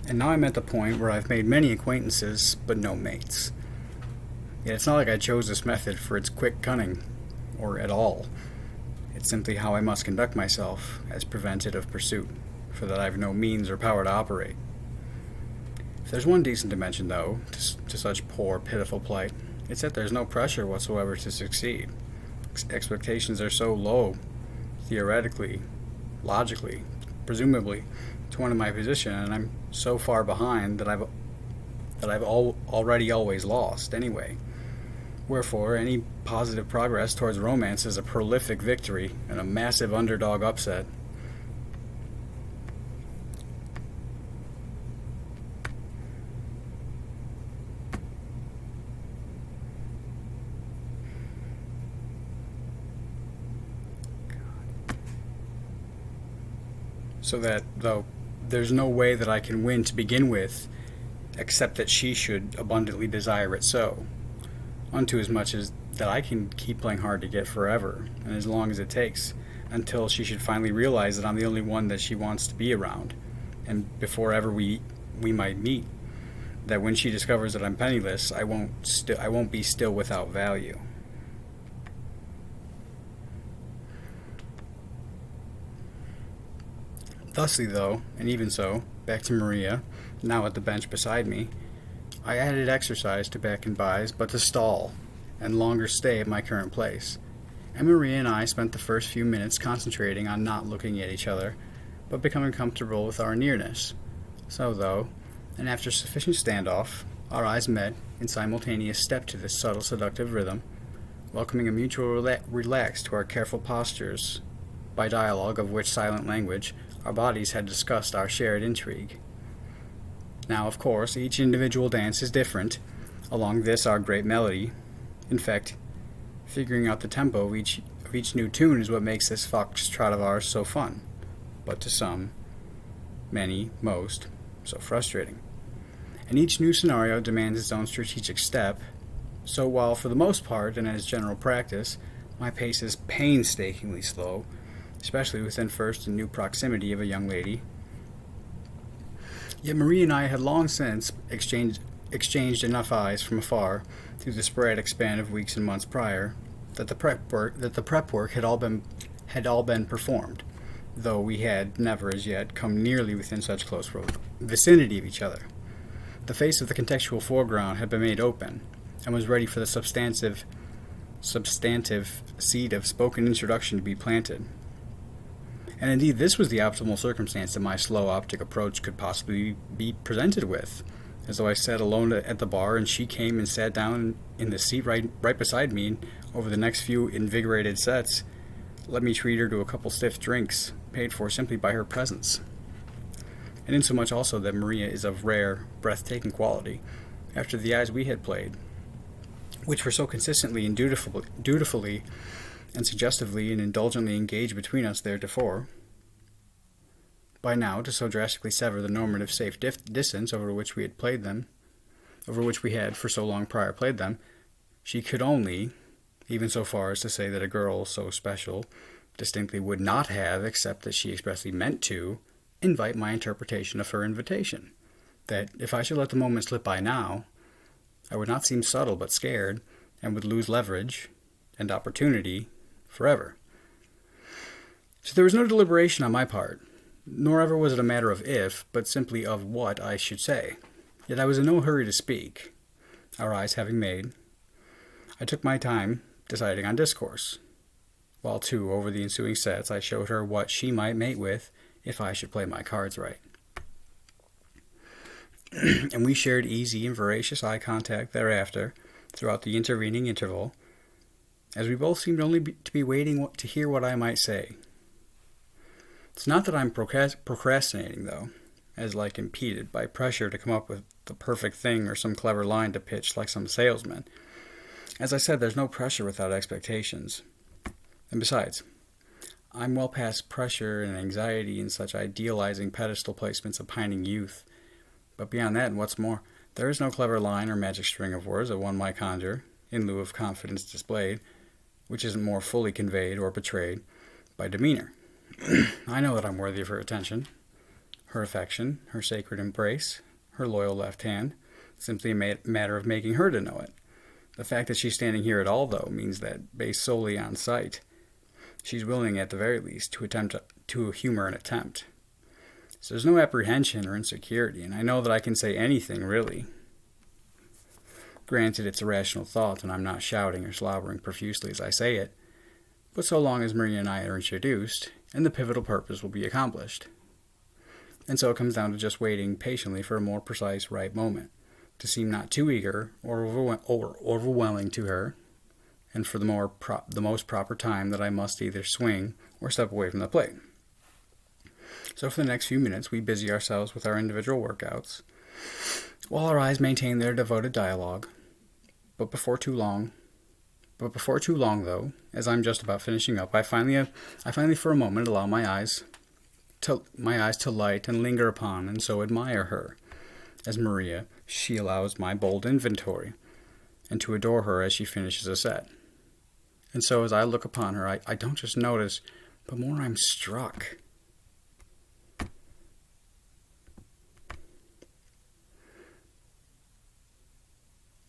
And now I'm at the point where I've made many acquaintances, but no mates. Yet it's not like I chose this method for its quick cunning, or at all. It's simply how I must conduct myself as prevented of pursuit, for that I've no means or power to operate. If there's one decent dimension, though, to such poor, pitiful plight, it's that there's no pressure whatsoever to succeed. Expectations are so low, theoretically, logically, presumably, to one in my position, and I'm so far behind that I've already always lost anyway. Wherefore, any positive progress towards romance is a prolific victory and a massive underdog upset. So that, though, there's no way that I can win to begin with, except that she should abundantly desire it so, unto as much as that I can keep playing hard to get forever, and as long as it takes, until she should finally realize that I'm the only one that she wants to be around, and before ever we might meet, that when she discovers that I'm penniless, I won't be still without value. Thusly, though, and even so, back to Maria, now at the bench beside me, I added exercise to back and bys, but to stall, and longer stay at my current place. And Maria and I spent the first few minutes concentrating on not looking at each other, but becoming comfortable with our nearness. So, though, and after sufficient standoff, our eyes met in simultaneous step to this subtle seductive rhythm, welcoming a mutual relax to our careful postures, by dialogue of which silent language our bodies had discussed our shared intrigue. Now, of course, each individual dance is different along this our great melody. In fact, figuring out the tempo of each new tune is what makes this foxtrot of ours so fun, but to some, many, most, so frustrating. And each new scenario demands its own strategic step, so while for the most part and as general practice, my pace is painstakingly slow, especially within first and new proximity of a young lady, yet Marie and I had long since exchanged enough eyes from afar through the sporadic span of weeks and months prior that the prep work had all been performed, though we had never as yet come nearly within such close vicinity of each other. The face of the contextual foreground had been made open, and was ready for the substantive seed of spoken introduction to be planted. And indeed, this was the optimal circumstance that my slow optic approach could possibly be presented with, as though I sat alone at the bar and she came and sat down in the seat right beside me, and over the next few invigorated sets, let me treat her to a couple stiff drinks, paid for simply by her presence. And insomuch also that Maria is of rare, breathtaking quality, after the eyes we had played, which were so consistently and dutifully and suggestively and indulgently engaged between us theretofore, by now to so drastically sever the normative safe distance over which we had for so long prior played them, she could only, even so far as to say that a girl so special distinctly would not have, except that she expressly meant to, invite my interpretation of her invitation, that if I should let the moment slip by now, I would not seem subtle but scared, and would lose leverage and opportunity forever. So there was no deliberation on my part, nor ever was it a matter of if, but simply of what I should say. Yet I was in no hurry to speak, our eyes having made. I took my time deciding on discourse, while too, over the ensuing sets, I showed her what she might mate with if I should play my cards right. And we shared easy and voracious eye contact thereafter, throughout the intervening interval, as we both seemed only to be waiting to hear what I might say. It's not that I'm procrastinating, though, as like impeded by pressure to come up with the perfect thing or some clever line to pitch like some salesman. As I said, there's no pressure without expectations. And besides, I'm well past pressure and anxiety and such idealizing pedestal placements of pining youth. But beyond that, and what's more, there is no clever line or magic string of words that one might conjure, in lieu of confidence displayed, which isn't more fully conveyed or betrayed by demeanor. I know that I'm worthy of her attention, Her affection, her sacred embrace, her loyal left hand, simply a matter of making her to know it. The fact that she's standing here at all, though, means that, based solely on sight, she's willing, at the very least, to humor an attempt. So there's no apprehension or insecurity, and I know that I can say anything, really. Granted, it's a rational thought, and I'm not shouting or slobbering profusely as I say it, but so long as Maria and I are introduced, and the pivotal purpose will be accomplished. And so it comes down to just waiting patiently for a more precise right moment, to seem not too eager or overwhelming to her, and for the most proper time that I must either swing or step away from the plate. So for the next few minutes, we busy ourselves with our individual workouts, while our eyes maintain their devoted dialogue. But before too long, though, as I'm just about finishing up, I finally for a moment allow my eyes to light and linger upon, and so admire her, as Maria, she allows my bold inventory, and to adore her as she finishes a set. And so as I look upon her, I don't just notice, but more I'm struck.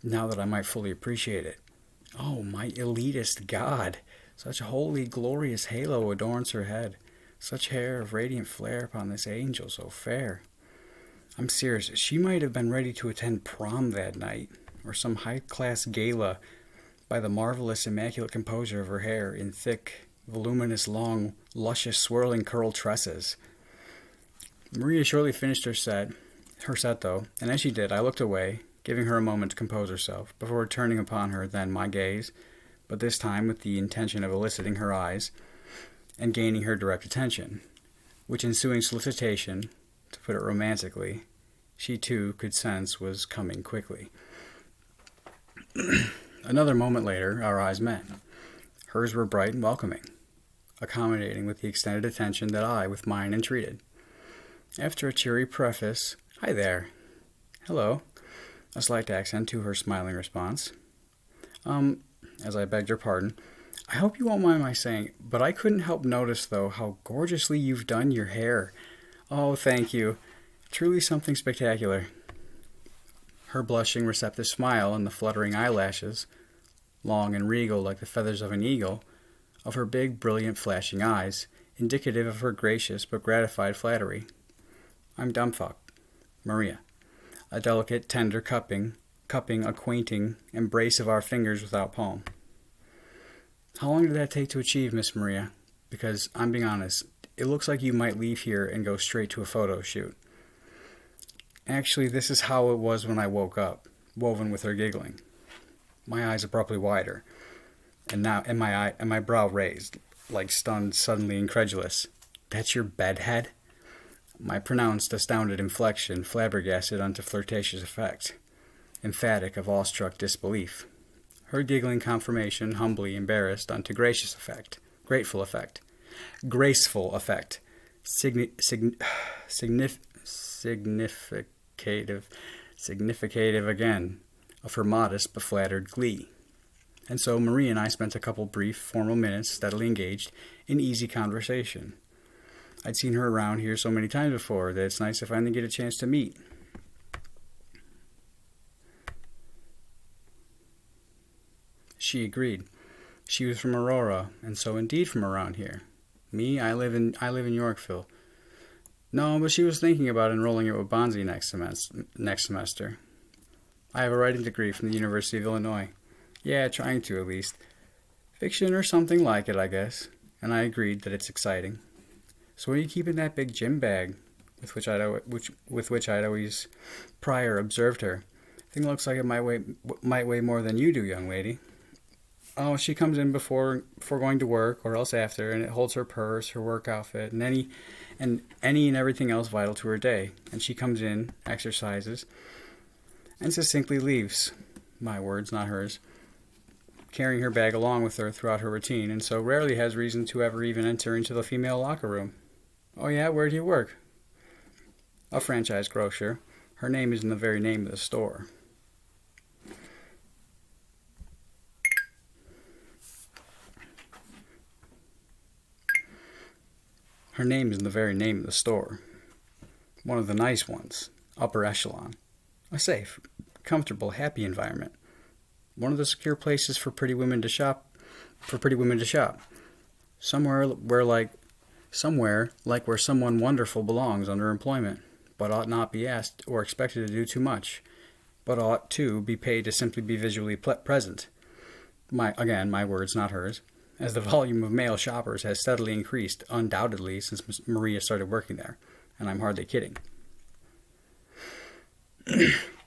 Now that I might fully appreciate it. Oh, my elitist God! Such a holy, glorious halo adorns her head. Such hair of radiant flare upon this angel so fair. I'm serious, she might have been ready to attend prom that night, or some high-class gala, by the marvelous, immaculate composure of her hair in thick, voluminous, long, luscious, swirling curl tresses. Maria shortly finished her set though, and as she did, I looked away, giving her a moment to compose herself, before turning upon her then my gaze, but this time with the intention of eliciting her eyes, and gaining her direct attention, which ensuing solicitation, to put it romantically, she too could sense was coming quickly. Another moment later, our eyes met. Hers were bright and welcoming, accommodating with the extended attention that I, with mine, entreated. After a cheery preface, "Hi there," "Hello," a slight accent to her smiling response. As I begged her pardon, "I hope you won't mind my saying, but I couldn't help notice, though, how gorgeously you've done your hair. Oh, thank you. Truly something spectacular." Her blushing, receptive smile and the fluttering eyelashes, long and regal like the feathers of an eagle, of her big, brilliant, flashing eyes, indicative of her gracious but gratified flattery. I'm dumbfucked. Maria. A delicate, tender cupping, acquainting, embrace of our fingers without palm. How long did that take to achieve, Miss Maria? Because, I'm being honest, it looks like you might leave here and go straight to a photo shoot. Actually, this is how it was when I woke up, woven with her giggling. My eyes abruptly wider, and my brow raised, like stunned, suddenly incredulous. That's your bedhead? My pronounced, astounded inflection flabbergasted unto flirtatious effect, emphatic of awestruck disbelief. Her giggling confirmation humbly embarrassed unto gracious effect, grateful effect, graceful effect, significative again of her modest but flattered glee. And so Marie and I spent a couple brief, formal minutes steadily engaged in easy conversation. I'd seen her around here so many times before that it's nice to finally get a chance to meet. She agreed. She was from Aurora, and so indeed from around here. Me, I live in Yorkville. No, but she was thinking about enrolling at Wabanzi next semester. I have a writing degree from the University of Illinois. Yeah, trying to at least. Fiction or something like it, I guess. And I agreed that it's exciting. So what are you keeping that big gym bag, with which I'd always prior observed her? Thing looks like it might weigh more than you do, young lady. Oh, she comes in before going to work, or else after, and it holds her purse, her work outfit, and any and everything else vital to her day. And she comes in, exercises, and succinctly leaves. My words, not hers. Carrying her bag along with her throughout her routine, and so rarely has reason to ever even enter into the female locker room. Oh yeah, where do you work? A franchise grocer. Her name is in the very name of the store. Her name is in the very name of the store. One of the nice ones, upper echelon. A safe, comfortable, happy environment. One of the secure places for pretty women to shop. Somewhere like where someone wonderful belongs under employment, but ought not be asked or expected to do too much, but ought to be paid to simply be visually present. My words, not hers, as the volume of male shoppers has steadily increased, undoubtedly, since Maria started working there, and I'm hardly kidding.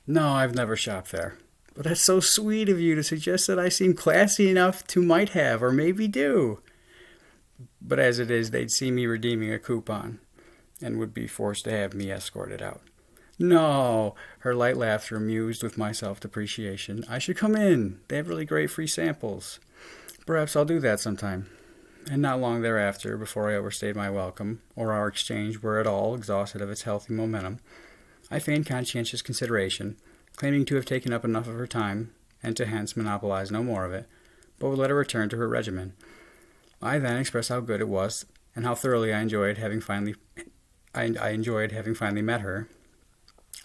No, I've never shopped there. But that's so sweet of you to suggest that I seem classy enough to might have, or maybe do. But as it is, they'd see me redeeming a coupon, and would be forced to have me escorted out. No, her light laughter amused with my self-depreciation. I should come in. They have really great free samples. Perhaps I'll do that sometime. And not long thereafter, before I overstayed my welcome, or our exchange were at all exhausted of its healthy momentum, I feigned conscientious consideration, claiming to have taken up enough of her time, and to hence monopolize no more of it, but would let her return to her regimen. I then expressed how good it was, and how thoroughly I enjoyed having finally met her,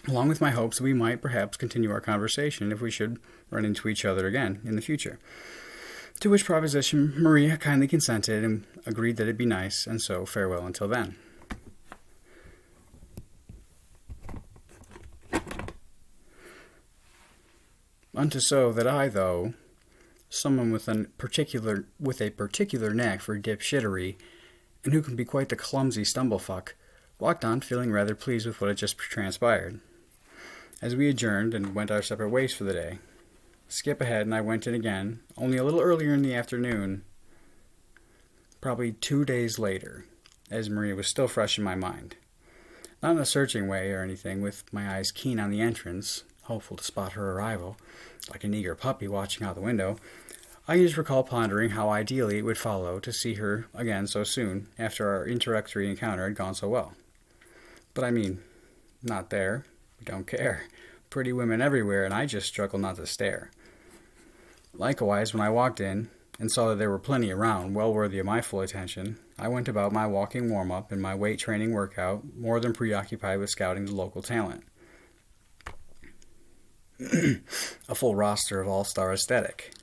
along with my hopes that we might perhaps continue our conversation if we should run into each other again in the future. To which proposition Maria kindly consented and agreed that it'd be nice, and so farewell until then. Unto so that I, though, someone with a particular knack for dipshittery, and who can be quite the clumsy stumblefuck, walked on feeling rather pleased with what had just transpired. As we adjourned and went our separate ways for the day, skip ahead and I went in again, only a little earlier in the afternoon, probably 2 days later, as Maria was still fresh in my mind. Not in a searching way or anything, with my eyes keen on the entrance, hopeful to spot her arrival, like an eager puppy watching out the window. I just recall pondering how ideally it would follow to see her again so soon, after our introductory encounter had gone so well. But I mean, not there. We don't care. Pretty women everywhere, and I just struggle not to stare. Likewise, when I walked in, and saw that there were plenty around, well worthy of my full attention, I went about my walking warm-up and my weight training workout, more than preoccupied with scouting the local talent. A full roster of all-star aesthetic.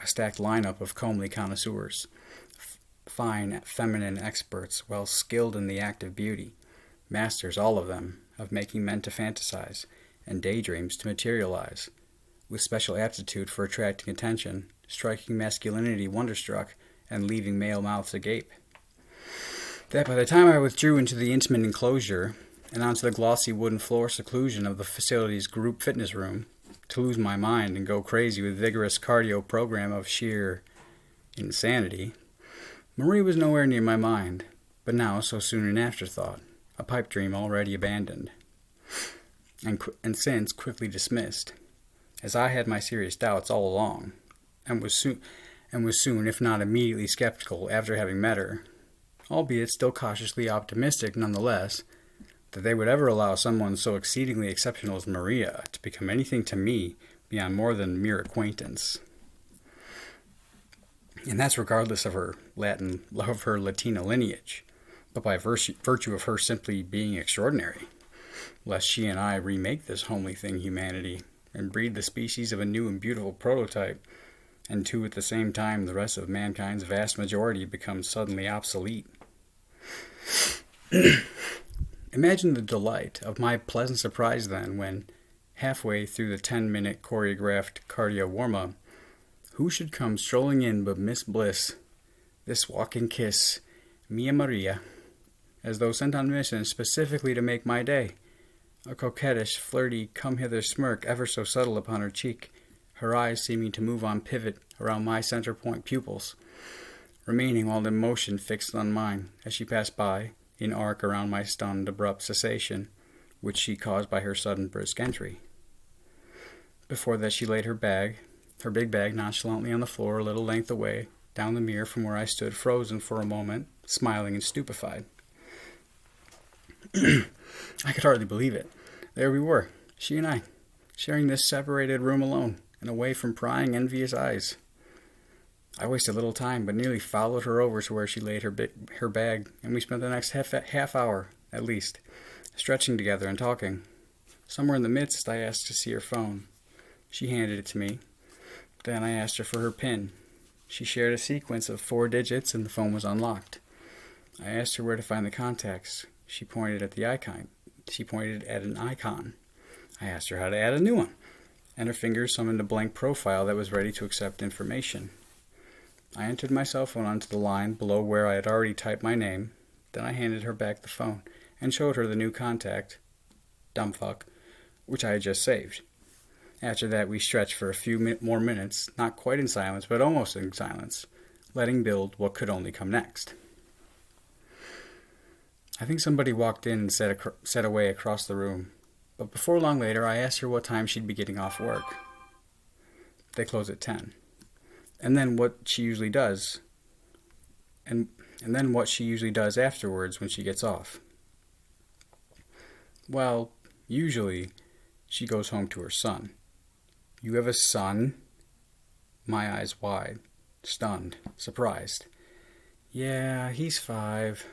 A stacked lineup of comely connoisseurs. Fine, feminine experts, well skilled in the act of beauty. Masters, all of them, of making men to fantasize, and daydreams to materialize. With special aptitude for attracting attention, striking masculinity wonderstruck, and leaving male mouths agape. That by the time I withdrew into the intimate enclosure, and onto the glossy wooden floor seclusion of the facility's group fitness room, to lose my mind and go crazy with vigorous cardio program of sheer insanity, Marie was nowhere near my mind, but now so soon an afterthought, a pipe dream already abandoned, and since quickly dismissed, as I had my serious doubts all along, and was soon, if not immediately skeptical after having met her, albeit still cautiously optimistic nonetheless, that they would ever allow someone so exceedingly exceptional as Maria to become anything to me beyond more than mere acquaintance. And that's regardless of her Latina lineage, but by virtue of her simply being extraordinary, lest she and I remake this homely thing humanity, and breed the species of a new and beautiful prototype, and at the same time the rest of mankind's vast majority becomes suddenly obsolete. Imagine the delight of my pleasant surprise then when, halfway through the 10-minute choreographed cardio warm-up, who should come strolling in but Miss Bliss, this walking kiss, Mia Maria, as though sent on mission specifically to make my day, a coquettish, flirty, come-hither smirk ever so subtle upon her cheek, her eyes seeming to move on pivot around my center-point pupils, remaining while in motion fixed on mine as she passed by, in arc around my stunned, abrupt cessation, which she caused by her sudden brisk entry. Before that she laid her big bag nonchalantly on the floor a little length away, down the mirror from where I stood frozen for a moment, smiling and stupefied. I could hardly believe it. There we were, she and I, sharing this separated room alone, and away from prying, envious eyes. I wasted little time, but nearly followed her over to where she laid her bag, and we spent the next half hour, at least, stretching together and talking. Somewhere in the midst, I asked to see her phone. She handed it to me. Then I asked her for her PIN. She shared a sequence of 4 digits and the phone was unlocked. I asked her where to find the contacts. She pointed at the icon. She pointed at an icon. I asked her how to add a new one, and her fingers summoned a blank profile that was ready to accept information. I entered my cell phone onto the line below where I had already typed my name. Then I handed her back the phone and showed her the new contact, dumbfuck, which I had just saved. After that, we stretched for a few more minutes, not quite in silence, but almost in silence, letting build what could only come next. I think somebody walked in and said away across the room, but before long later, I asked her what time she'd be getting off work. They close at 10. And then what she usually does, and then what she usually does afterwards when she gets off. Well, usually, she goes home to her son. You have a son? My eyes wide, stunned, surprised. Yeah, he's 5.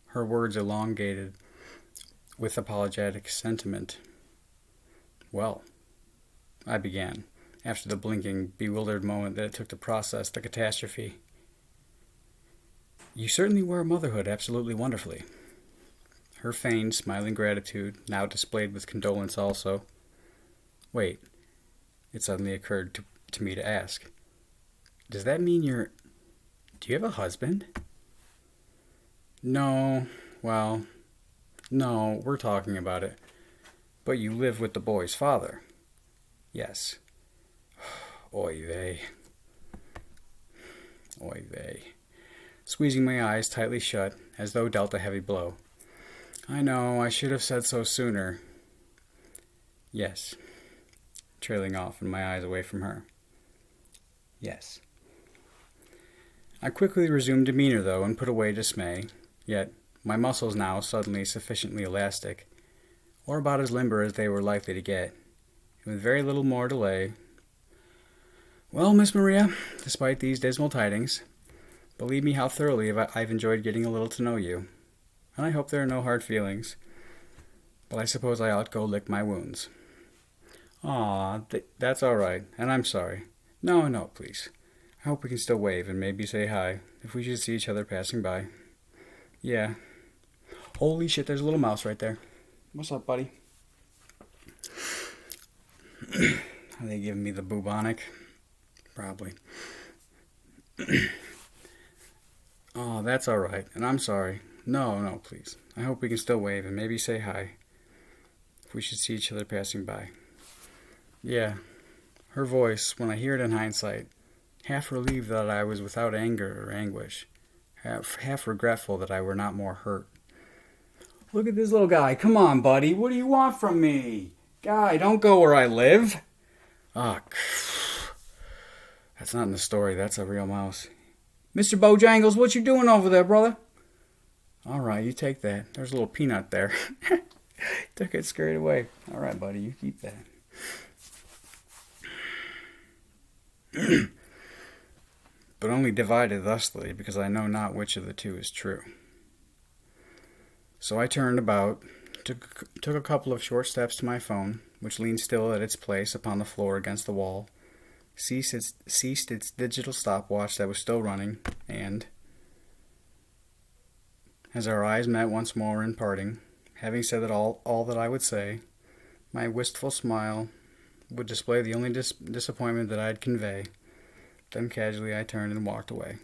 Her words elongated with apologetic sentiment. Well, I began, after the blinking, bewildered moment that it took to process the catastrophe. You certainly wear motherhood absolutely wonderfully. Her feigned, smiling gratitude, now displayed with condolence also. Wait, it suddenly occurred to me to ask. Does that mean do you have a husband? No, we're talking about it. But you live with the boy's father. Yes. Oy vey. Oy vey. Squeezing my eyes tightly shut, as though dealt a heavy blow. I know, I should have said so sooner. Yes. Trailing off and my eyes away from her. Yes. I quickly resumed demeanor, though, and put away dismay, yet my muscles now suddenly sufficiently elastic, or about as limber as they were likely to get, and with very little more delay. Well, Miss Maria, despite these dismal tidings, believe me how thoroughly I've enjoyed getting a little to know you, and I hope there are no hard feelings, but I suppose I ought go lick my wounds. That's all right, and I'm sorry. No, please. I hope we can still wave and maybe say hi if we should see each other passing by. Yeah. Holy shit, there's a little mouse right there. What's up, buddy? Are they giving me the bubonic? Probably. That's all right, and I'm sorry. No, please. I hope we can still wave and maybe say hi if we should see each other passing by. Yeah. Her voice, when I hear it in hindsight, half relieved that I was without anger or anguish, half regretful that I were not more hurt. Look at this little guy. Come on, buddy. What do you want from me? Guy, don't go where I live. That's not in the story. That's a real mouse. Mr. Bojangles, what you doing over there, brother? All right, you take that. There's a little peanut there. Took it scared away. All right, buddy, you keep that. But only divided thusly, because I know not which of the two is true. So I turned about, took a couple of short steps to my phone, which leaned still at its place upon the floor against the wall, ceased its digital stopwatch that was still running, and, as our eyes met once more in parting, having said it all that I would say, my wistful smile would display the only disappointment that I'd convey. Then casually I turned and walked away.